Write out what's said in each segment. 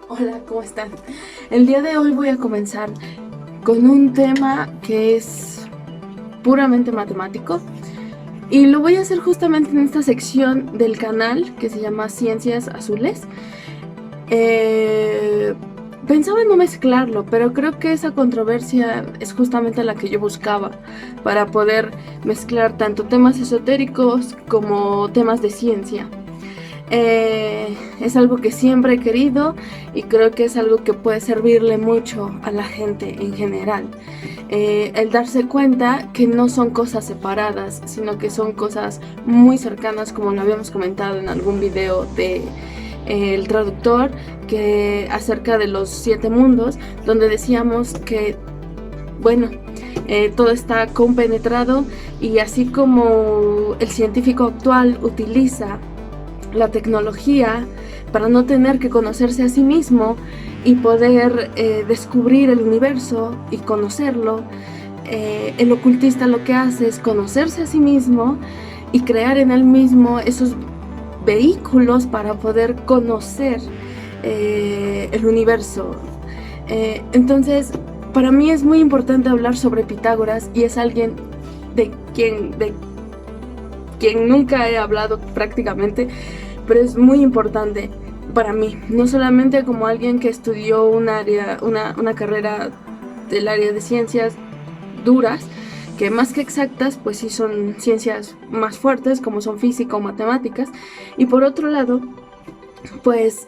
Hola, ¿cómo están? El día de hoy voy a comenzar con un tema que es puramente matemático y lo voy a hacer justamente en esta sección del canal que se llama Ciencias Azules. Eh, Pensaba en no mezclarlo, pero creo que esa controversia es justamente la que yo buscaba para poder mezclar tanto temas esotéricos como temas de ciencia. Es algo que siempre he querido y creo que es algo que puede servirle mucho a la gente en general. El darse cuenta que no son cosas separadas, sino que son cosas muy cercanas, como lo habíamos comentado en algún video de el traductor, que acerca de los 7 mundos, donde decíamos que, bueno, todo está compenetrado, y así como el científico actual utiliza la tecnología para no tener que conocerse a sí mismo y poder descubrir el universo y conocerlo, el ocultista lo que hace es conocerse a sí mismo y crear en él mismo esos vehículos para poder conocer el universo. Entonces, para mí es muy importante hablar sobre Pitágoras, y es alguien de quien nunca he hablado prácticamente, pero es muy importante para mí, no solamente como alguien que estudió una carrera del área de ciencias duras, que más que exactas, pues sí son ciencias más fuertes, como son física o matemáticas, y por otro lado, pues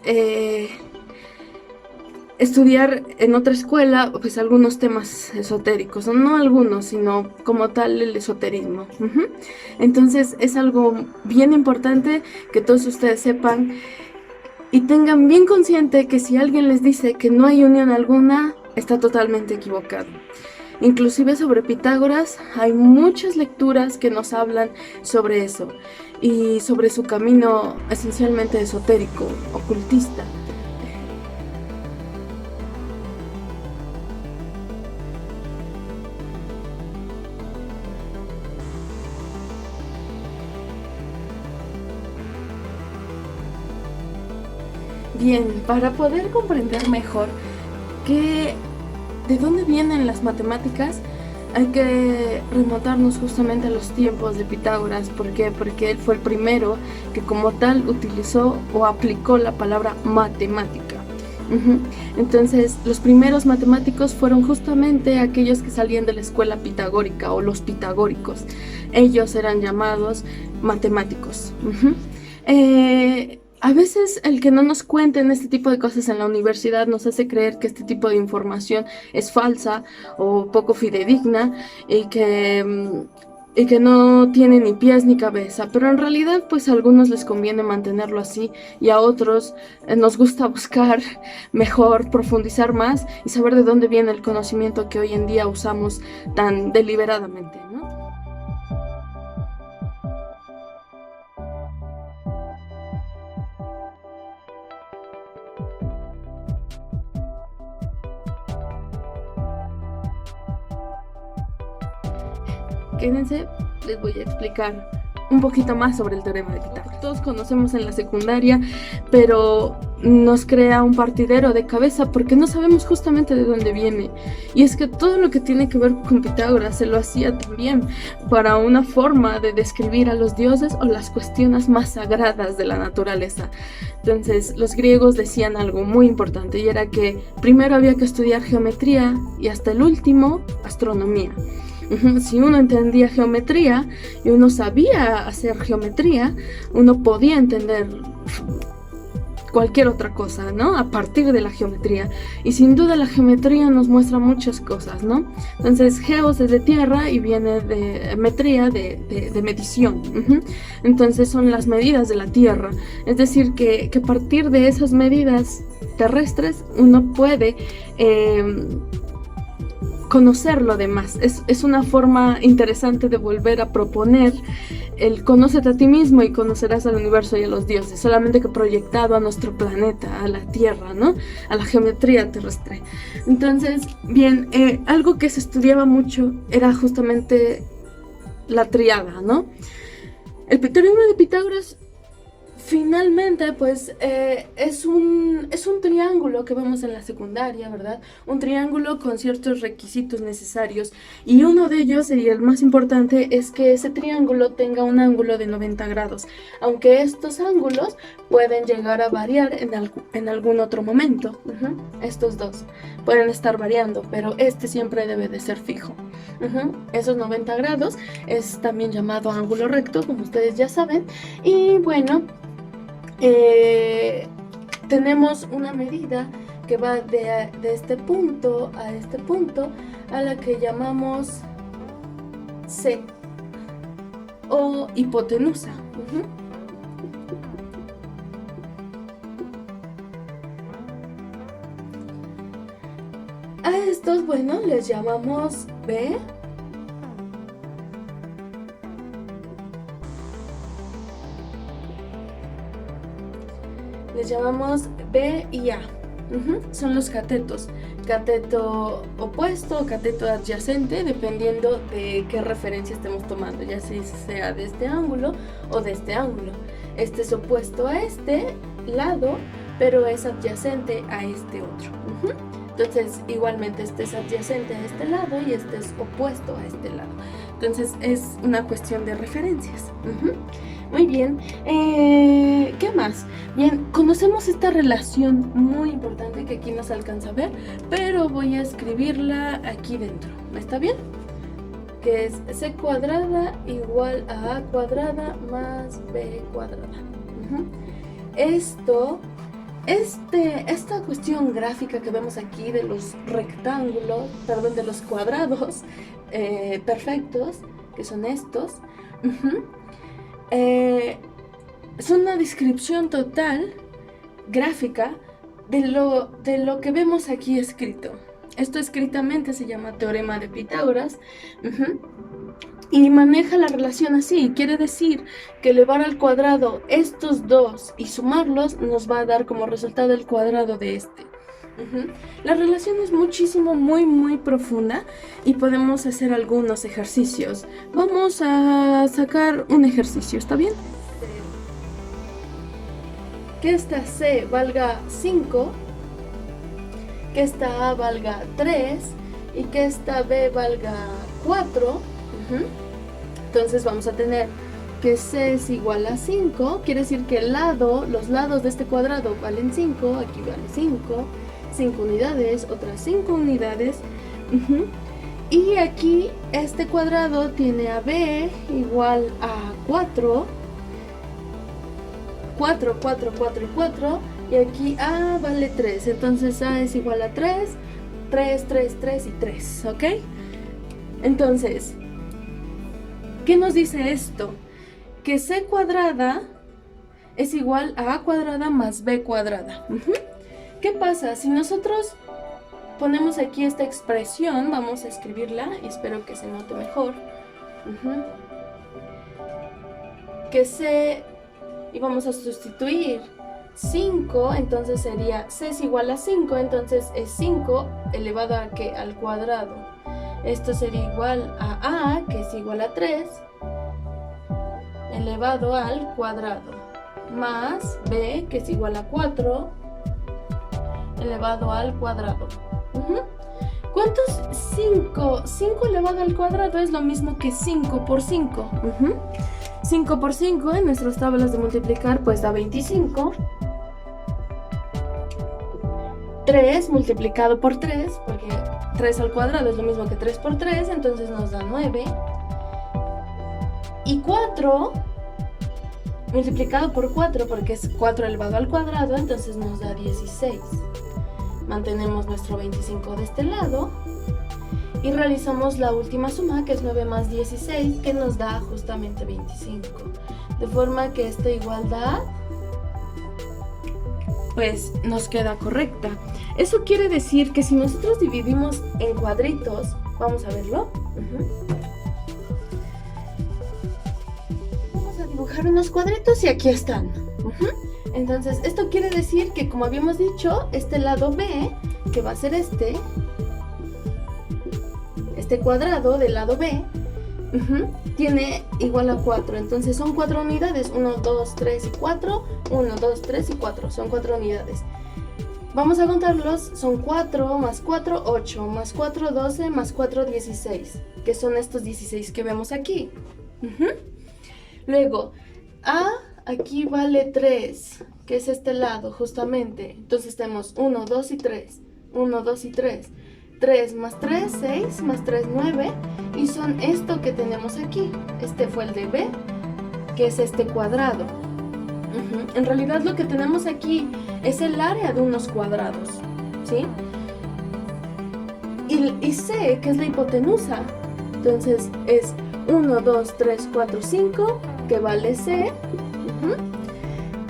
estudiar en otra escuela pues algunos temas esotéricos, no algunos, sino como tal el esoterismo. Entonces es algo bien importante que todos ustedes sepan y tengan bien consciente que si alguien les dice que no hay unión alguna, está totalmente equivocado. Inclusive sobre Pitágoras hay muchas lecturas que nos hablan sobre eso y sobre su camino esencialmente esotérico, ocultista. Bien, para poder comprender mejor que de dónde vienen las matemáticas, hay que remontarnos justamente a los tiempos de Pitágoras. ¿Por qué? Porque él fue el primero que como tal utilizó o aplicó la palabra matemática. Entonces, los primeros matemáticos fueron justamente aquellos que salían de la escuela pitagórica o los pitagóricos. Ellos eran llamados matemáticos. A veces el que no nos cuenten este tipo de cosas en la universidad nos hace creer que este tipo de información es falsa o poco fidedigna y que no tiene ni pies ni cabeza, pero en realidad pues a algunos les conviene mantenerlo así y a otros nos gusta buscar mejor, profundizar más y saber de dónde viene el conocimiento que hoy en día usamos tan deliberadamente, ¿no? Quédense, les voy a explicar un poquito más sobre el teorema de Pitágoras. Todos conocemos en la secundaria, pero nos crea un partidero de cabeza porque no sabemos justamente de dónde viene. Y es que todo lo que tiene que ver con Pitágoras se lo hacía también para una forma de describir a los dioses o las cuestiones más sagradas de la naturaleza. Entonces, los griegos decían algo muy importante, y era que primero había que estudiar geometría y hasta el último, astronomía. Si uno entendía geometría y uno sabía hacer geometría, uno podía entender cualquier otra cosa, ¿no? A partir de la geometría. Y sin duda la geometría nos muestra muchas cosas, ¿no? Entonces, geos es de tierra y viene de metría, de medición. Entonces son las medidas de la tierra. Es decir, que a partir de esas medidas terrestres uno puede conocer lo demás. Es una forma interesante de volver a proponer el conócete a ti mismo y conocerás al universo y a los dioses, solamente que proyectado a nuestro planeta, a la Tierra, ¿no? A la geometría terrestre. Entonces, bien, algo que se estudiaba mucho era justamente la tríada, ¿no? El teorema de Pitágoras finalmente, pues es un triángulo que vemos en la secundaria, ¿verdad? Un triángulo con ciertos requisitos necesarios y uno de ellos, y el más importante, es que ese triángulo tenga un ángulo de 90 grados, aunque estos ángulos pueden llegar a variar en algún otro momento. Estos dos pueden estar variando, pero este siempre debe de ser fijo. Esos 90 grados es también llamado ángulo recto, como ustedes ya saben. Y bueno, tenemos una medida que va de este punto a este punto, a la que llamamos C o hipotenusa. A estos, bueno, les llamamos B. Les llamamos B y A. Son los catetos. Cateto opuesto o cateto adyacente, dependiendo de qué referencia estemos tomando, ya sea de este ángulo o de este ángulo. Este es opuesto a este lado, pero es adyacente a este otro. Entonces, igualmente este es adyacente a este lado y este es opuesto a este lado. Entonces, es una cuestión de referencias. Muy bien. ¿Qué más? Bien, conocemos esta relación muy importante que aquí no se alcanza a ver, pero voy a escribirla aquí dentro. ¿Está bien? Que es C cuadrada igual a A cuadrada más B cuadrada. Esta cuestión gráfica que vemos aquí de los rectángulos, perdón, de los cuadrados perfectos, que son estos, es una descripción total, gráfica, de lo que vemos aquí escrito. Esto escritamente se llama teorema de Pitágoras. Y maneja la relación así, quiere decir que elevar al cuadrado estos dos y sumarlos nos va a dar como resultado el cuadrado de este. La relación es muy profunda y podemos hacer algunos ejercicios. Vamos a sacar un ejercicio, ¿está bien? Que esta C valga 5, que esta A valga 3 y que esta B valga 4. Entonces vamos a tener que C es igual a 5, quiere decir que los lados de este cuadrado valen 5, aquí vale 5 unidades, otras 5 unidades. Y aquí este cuadrado tiene a B igual a 4, 4 y 4, y aquí A vale 3, entonces A es igual a 3 y 3, ¿ok? Entonces, ¿qué nos dice esto? Que C cuadrada es igual a A cuadrada más B cuadrada. ¿Qué pasa? Si nosotros ponemos aquí esta expresión, vamos a escribirla y espero que se note mejor. Que C, y vamos a sustituir 5, entonces sería C es igual a 5, entonces es 5 elevado a ¿qué? Al cuadrado. Esto sería igual a A, que es igual a 3, elevado al cuadrado, más B, que es igual a 4, elevado al cuadrado. ¿Cuántos 5? 5 elevado al cuadrado es lo mismo que 5 por 5. 5 por 5 en nuestras tablas de multiplicar pues da 25. 3 multiplicado por 3, porque 3 al cuadrado es lo mismo que 3 por 3, entonces nos da 9. Y 4 multiplicado por 4, porque es 4 elevado al cuadrado, entonces nos da 16. Mantenemos nuestro 25 de este lado y realizamos la última suma, que es 9 más 16, que nos da justamente 25. De forma que esta igualdad pues nos queda correcta. Eso quiere decir que si nosotros dividimos en cuadritos, vamos a verlo. Vamos a dibujar unos cuadritos y aquí están. Entonces, esto quiere decir que, como habíamos dicho, este lado B, que va a ser este cuadrado del lado B, tiene igual a 4. Entonces, son 4 unidades, 1, 2, 3 y 4, 1, 2, 3 y 4. Son 4 unidades. Vamos a contarlos. Son 4 más 4, 8, más 4, 12, más 4, 16. Que son estos 16 que vemos aquí. Luego, A aquí vale 3, que es este lado justamente. Entonces tenemos 1, 2 y 3. 1, 2 y 3. 3 más 3, 6, más 3, 9. Y son esto que tenemos aquí. Este fue el de B, que es este cuadrado. En realidad lo que tenemos aquí es el área de unos cuadrados, ¿sí? Y C, que es la hipotenusa. Entonces es 1, 2, 3, 4, 5, que vale C.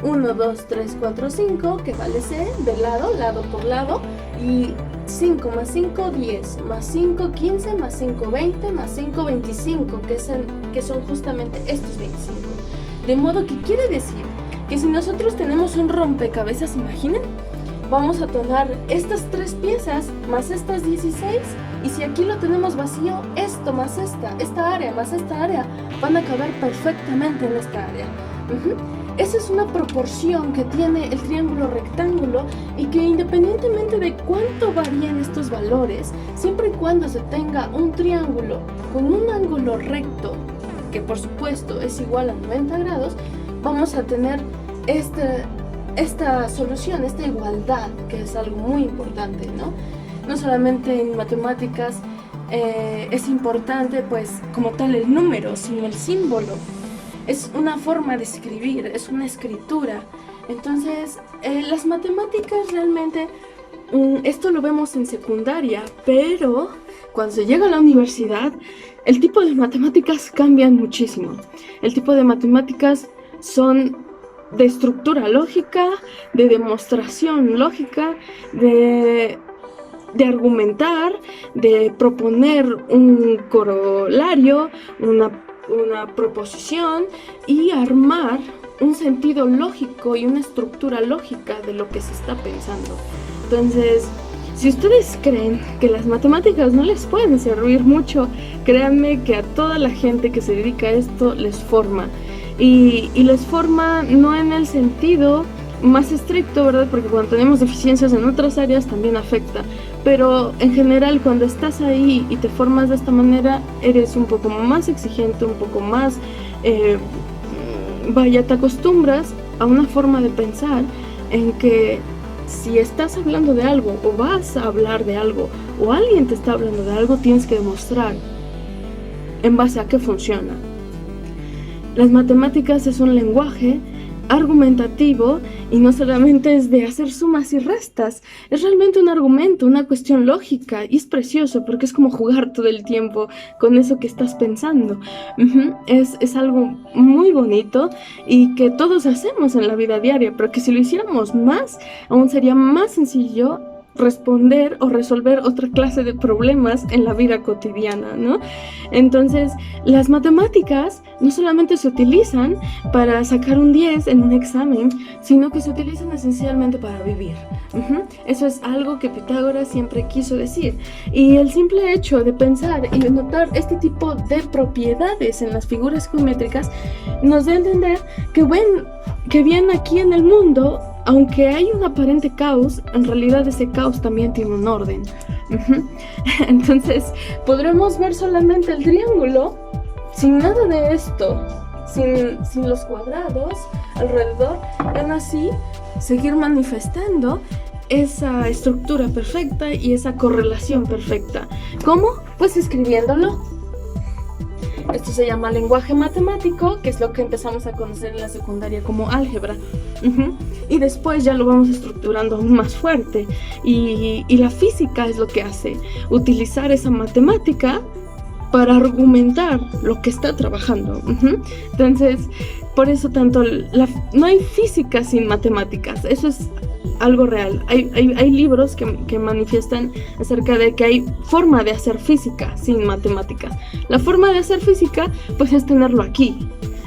1, 2, 3, 4, 5, que vale C, de lado por lado. Y 5 más 5, 10, más 5, 15, más 5, 20, más 5, 25, que son justamente estos 25. De modo que quiere decir que si nosotros tenemos un rompecabezas, imaginen, vamos a tomar estas 3 piezas más estas 16, y si aquí lo tenemos vacío, esto más esta área más esta área, van a caber perfectamente en esta área. Esa es una proporción que tiene el triángulo rectángulo, y que independientemente de cuánto varíen estos valores, siempre y cuando se tenga un triángulo con un ángulo recto, que por supuesto es igual a 90 grados, vamos a tener esta solución, esta igualdad, que es algo muy importante, ¿no? No solamente en matemáticas es importante, pues, como tal el número, sino el símbolo. Es una forma de escribir, es una escritura. Entonces, las matemáticas realmente, esto lo vemos en secundaria, pero cuando se llega a la universidad, el tipo de matemáticas cambian muchísimo. El tipo de matemáticas son de estructura lógica, de demostración lógica, de argumentar, de proponer un corolario, una proposición, y armar un sentido lógico y una estructura lógica de lo que se está pensando. Entonces, si ustedes creen que las matemáticas no les pueden servir mucho, créanme que a toda la gente que se dedica a esto les forma. Y les forma no en el sentido más estricto, ¿verdad? Porque cuando tenemos deficiencias en otras áreas también afecta. Pero en general, cuando estás ahí y te formas de esta manera, eres un poco más exigente, un poco más... te acostumbras a una forma de pensar en que si estás hablando de algo, o vas a hablar de algo, o alguien te está hablando de algo, tienes que demostrar en base a qué funciona. Las matemáticas es un lenguaje argumentativo, y no solamente es de hacer sumas y restas, es realmente un argumento, una cuestión lógica, y es precioso porque es como jugar todo el tiempo con eso que estás pensando. Es algo muy bonito y que todos hacemos en la vida diaria, pero que si lo hiciéramos más, aún sería más sencillo responder o resolver otra clase de problemas en la vida cotidiana, ¿no? Entonces, las matemáticas no solamente se utilizan para sacar un 10 en un examen, sino que se utilizan esencialmente para vivir. Eso es algo que Pitágoras siempre quiso decir. Y el simple hecho de pensar y de notar este tipo de propiedades en las figuras geométricas nos da a entender que bien aquí en el mundo, aunque hay un aparente caos, en realidad ese caos también tiene un orden. Entonces, podremos ver solamente el triángulo sin nada de esto, sin los cuadrados alrededor, y aún así seguir manifestando esa estructura perfecta y esa correlación perfecta. ¿Cómo? Pues escribiéndolo. Esto se llama lenguaje matemático, que es lo que empezamos a conocer en la secundaria como álgebra. Y después ya lo vamos estructurando aún más fuerte. Y la física es lo que hace, utilizar esa matemática para argumentar lo que está trabajando. Entonces, por eso no hay física sin matemáticas. Eso es algo real. Hay libros que manifiestan acerca de que hay forma de hacer física sin matemáticas. La forma de hacer física, pues, es tenerlo aquí.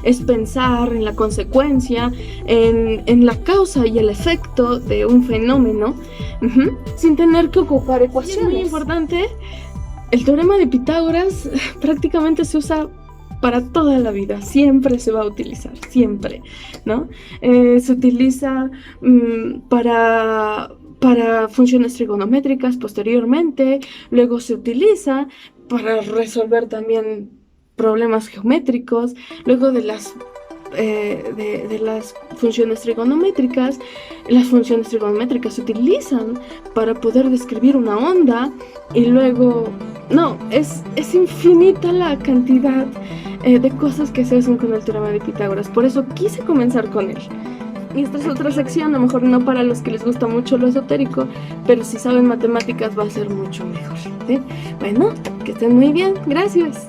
Es pensar en la consecuencia, en la causa y el efecto de un fenómeno, sin tener que ocupar ecuaciones. Es muy importante. El teorema de Pitágoras prácticamente se usa para toda la vida, siempre se va a utilizar, siempre, ¿no? Se utiliza para funciones trigonométricas posteriormente, luego se utiliza para resolver también problemas geométricos, luego de las funciones trigonométricas. Las funciones trigonométricas se utilizan para poder describir una onda y luego, no, es infinita la cantidad de cosas que se hacen con el teorema de Pitágoras. Por eso quise comenzar con él. Y esta es otra sección, a lo mejor no para los que les gusta mucho lo esotérico, pero si saben matemáticas va a ser mucho mejor, ¿sí? Bueno, que estén muy bien, gracias.